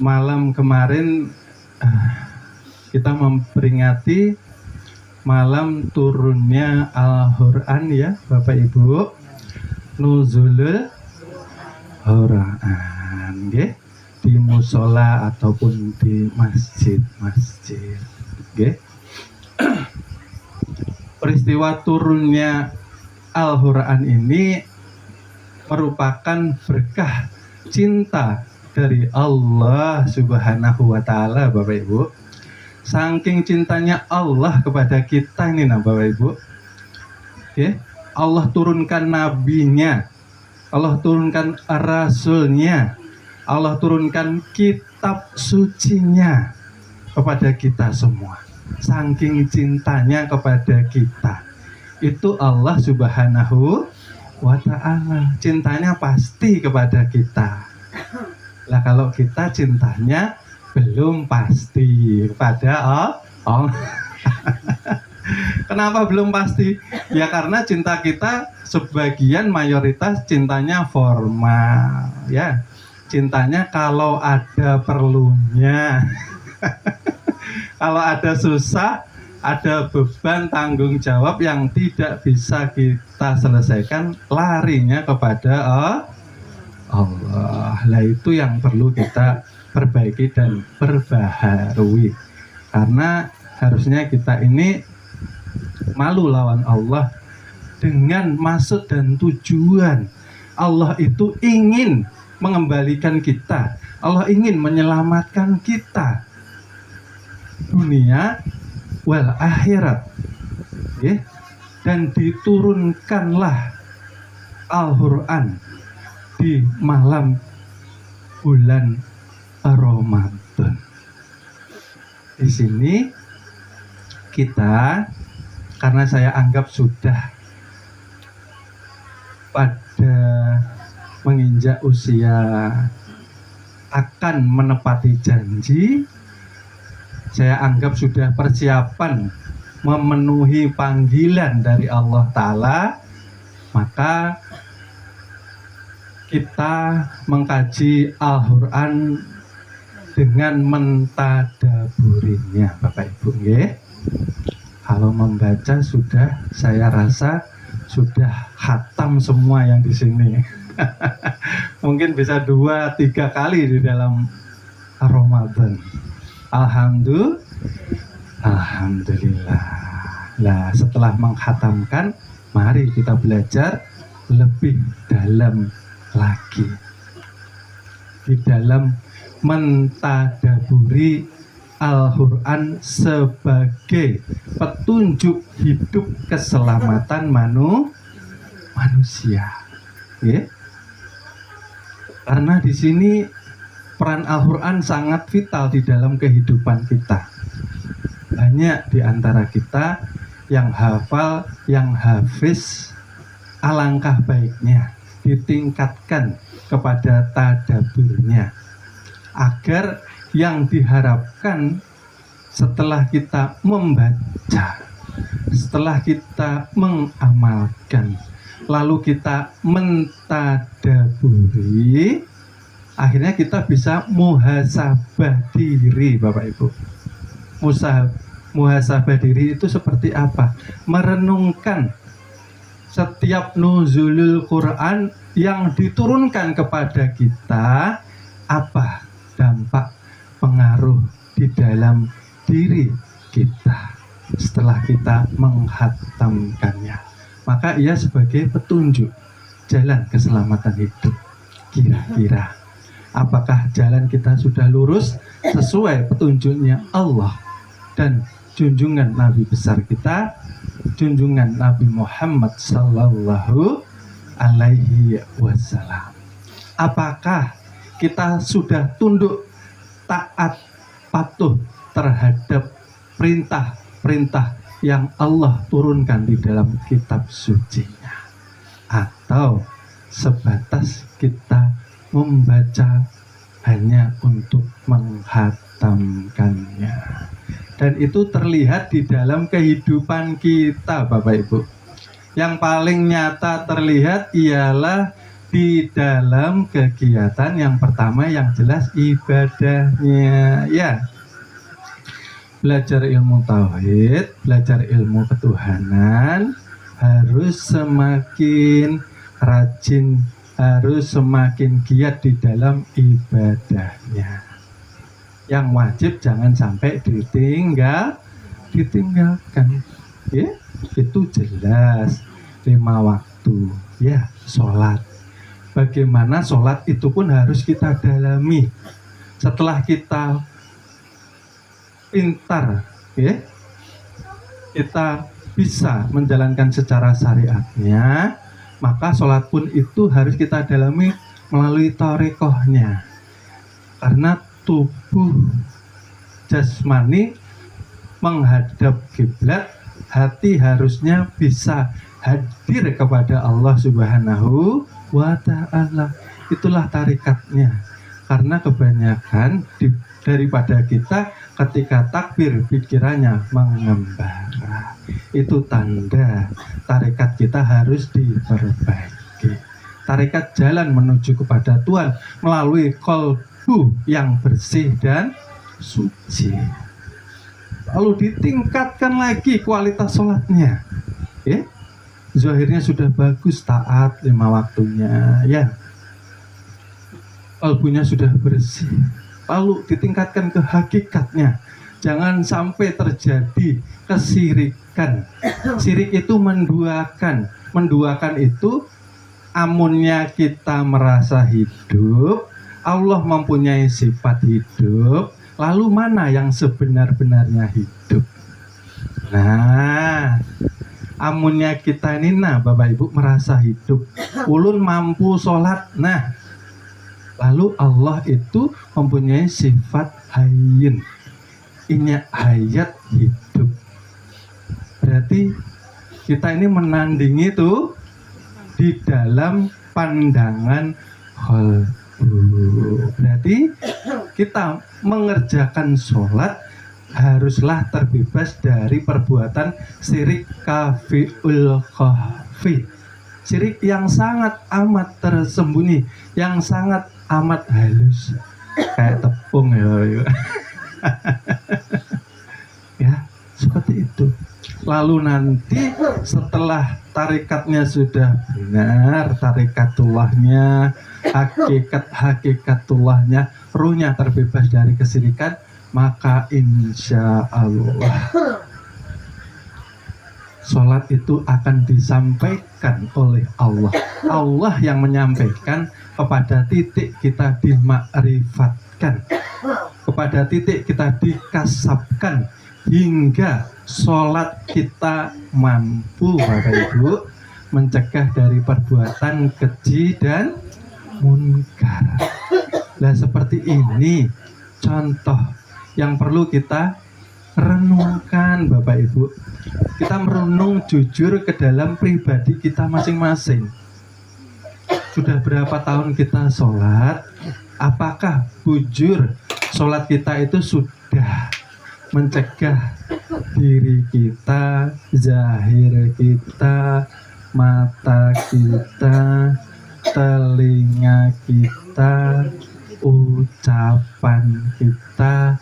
malam kemarin kita memperingati malam turunnya Al-Quran ya Bapak Ibu, nuzulul Quran nggih, di musola ataupun di masjid-masjid nggih. Peristiwa turunnya Al-Quran ini merupakan berkah cinta dari Allah Subhanahu wa Ta'ala, Bapak Ibu. Saking cintanya Allah kepada kita ini, nah Bapak Ibu, okay? Allah turunkan nabinya, Allah turunkan rasulnya, Allah turunkan kitab sucinya kepada kita semua. Saking cintanya kepada kita, itu Allah Subhanahu wa Ta'ala. Cintanya pasti kepada kita. Lah kalau kita cintanya belum pasti kepada Allah. Kenapa belum pasti? Ya karena cinta kita sebagian mayoritas cintanya formal, ya. Cintanya kalau ada perlunya. Kalau ada susah, ada beban tanggung jawab yang tidak bisa kita selesaikan, larinya kepada Allah. Lah itu yang perlu kita perbaiki dan perbaharui. Karena harusnya kita ini malu lawan Allah dengan maksud dan tujuan. Allah itu ingin mengembalikan kita. Allah ingin menyelamatkan kita dunia wal akhirat, ya. Dan diturunkanlah Al-Quran di malam bulan Ramadan. Di sini kita, karena saya anggap sudah pada menginjak usia akan menepati janji, saya anggap sudah persiapan memenuhi panggilan dari Allah Ta'ala, maka kita mengkaji Al-Quran dengan mentadaburinya, Bapak Ibu nggih. Kalau membaca sudah, saya rasa sudah khatam semua yang di sini. Mungkin bisa 2-3 kali di dalam Ramadan. Alhamdulillah. Nah, setelah menghatamkan, mari kita belajar lebih dalam lagi di dalam mentadaburi Al-Quran sebagai petunjuk hidup keselamatan manusia. Ya. Karena di sini peran Al-Quran sangat vital di dalam kehidupan kita. Banyak di antara kita yang hafal, yang hafiz, alangkah baiknya ditingkatkan kepada tadaburnya, agar yang diharapkan setelah kita membaca, setelah kita mengamalkan, lalu kita mentadaburi, akhirnya kita bisa muhasabah diri, Bapak Ibu. Muhasabah diri itu seperti apa? Merenungkan setiap nuzulul Quran yang diturunkan kepada kita, apa dampak pengaruh di dalam diri kita setelah kita menghatamkannya. Maka ia sebagai petunjuk jalan keselamatan hidup. Kira-kira apakah jalan kita sudah lurus sesuai petunjuknya Allah dan junjungan Nabi besar kita, junjungan Nabi Muhammad sallallahu alaihi wasallam? Apakah kita sudah tunduk, taat, patuh terhadap perintah-perintah yang Allah turunkan di dalam kitab sucinya? Atau sebatas kita membaca hanya untuk menghatamkannya? Dan itu terlihat di dalam kehidupan kita, Bapak Ibu. Yang paling nyata terlihat ialah di dalam kegiatan yang pertama yang jelas ibadahnya, ya. Belajar ilmu tauhid, belajar ilmu ketuhanan, harus semakin rajin, harus semakin giat di dalam ibadahnya. Yang wajib jangan sampai ditinggalkan, ya. Itu jelas 5 waktu, ya. Sholat, bagaimana sholat itu pun harus kita dalami. Setelah kita pintar, ya, kita bisa menjalankan secara syariatnya, maka sholat pun itu harus kita dalami melalui thariqahnya. Karena tubuh jasmani menghadap kiblat, hati harusnya bisa hadir kepada Allah Subhanahu wa Ta'ala. Itulah tarikatnya. Karena kebanyakan daripada kita ketika takbir pikirannya mengembara. Itu tanda tarekat kita harus diperbaiki. Tarekat jalan menuju kepada Tuhan melalui kolbu yang bersih dan suci. Lalu ditingkatkan lagi kualitas sholatnya, ya. Zahirnya sudah bagus, taat 5 waktunya, ya. Kalbunya sudah bersih. Lalu ditingkatkan ke hakikatnya. Jangan sampai terjadi kesirikan. Sirik itu menduakan. Menduakan itu amunnya kita merasa hidup, Allah mempunyai sifat hidup, lalu mana yang sebenar-benarnya hidup? Nah, amunnya kita ini, Bapak Ibu merasa hidup, ulun mampu sholat, lalu Allah itu mempunyai sifat hayyin, ini hayat hidup. Berarti kita ini menandingi itu di dalam pandangan qalbu. Berarti kita mengerjakan sholat haruslah terbebas dari perbuatan syirik kafiul khafi, syirik yang sangat amat tersembunyi, yang sangat amat halus, kayak tepung, ya. Ya, seperti itu. Lalu nanti setelah tarikatnya sudah benar, tarikatullahnya, hakikatullahnya, ruhnya terbebas dari kesyirikan, maka insya Allah sholat itu akan disampaikan oleh Allah. Allah yang menyampaikan kepada titik kita dimakrifatkan, kepada titik kita dikasabkan, hingga sholat kita mampu, Bapak Ibu, mencegah dari perbuatan keji dan munkar. Nah, seperti ini contoh yang perlu kita renungkan, Bapak Ibu. Kita merenung jujur ke dalam pribadi kita masing-masing. Sudah berapa tahun kita sholat? Apakah bujur sholat kita itu sudah mencegah diri kita, zahir kita, mata kita, telinga kita, ucapan kita,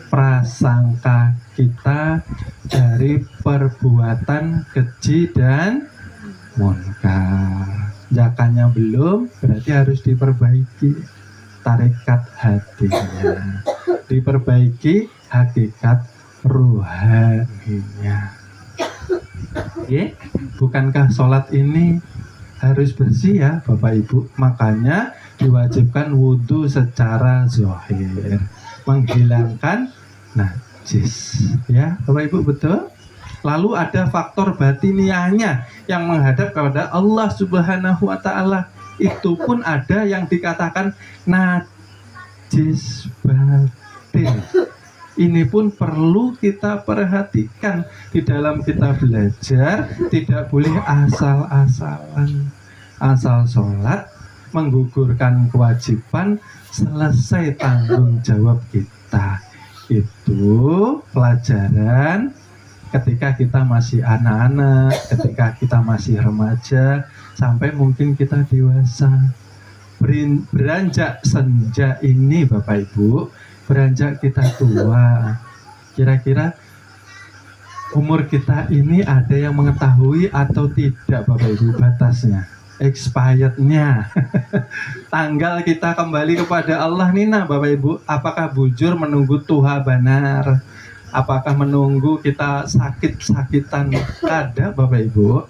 prasangka kita dari perbuatan keji dan munkar? Jakanya belum, berarti harus diperbaiki tarekat hatinya, diperbaiki hakikat ruhaninya. Ya, bukankah sholat ini harus bersih, ya Bapak Ibu? Makanya diwajibkan wudhu secara zahir, menghilangkan najis, ya Bapak Ibu, betul? Lalu ada faktor batiniahnya yang menghadap kepada Allah Subhanahu wa Ta'ala. Itu pun ada yang dikatakan najis batin. Ini pun perlu kita perhatikan di dalam kita belajar. Tidak boleh asal-asalan, asal sholat, menggugurkan kewajiban, selesai tanggung jawab kita. Itu pelajaran ketika kita masih anak-anak, ketika kita masih remaja, sampai mungkin kita dewasa. beranjak senja ini Bapak Ibu, beranjak kita tua, kira-kira umur kita ini ada yang mengetahui atau tidak Bapak Ibu batasnya, expirednya, tanggal kita kembali kepada Allah Nina Bapak Ibu, apakah bujur menunggu tuha banar, apakah menunggu kita sakit-sakitan, ada Bapak Ibu?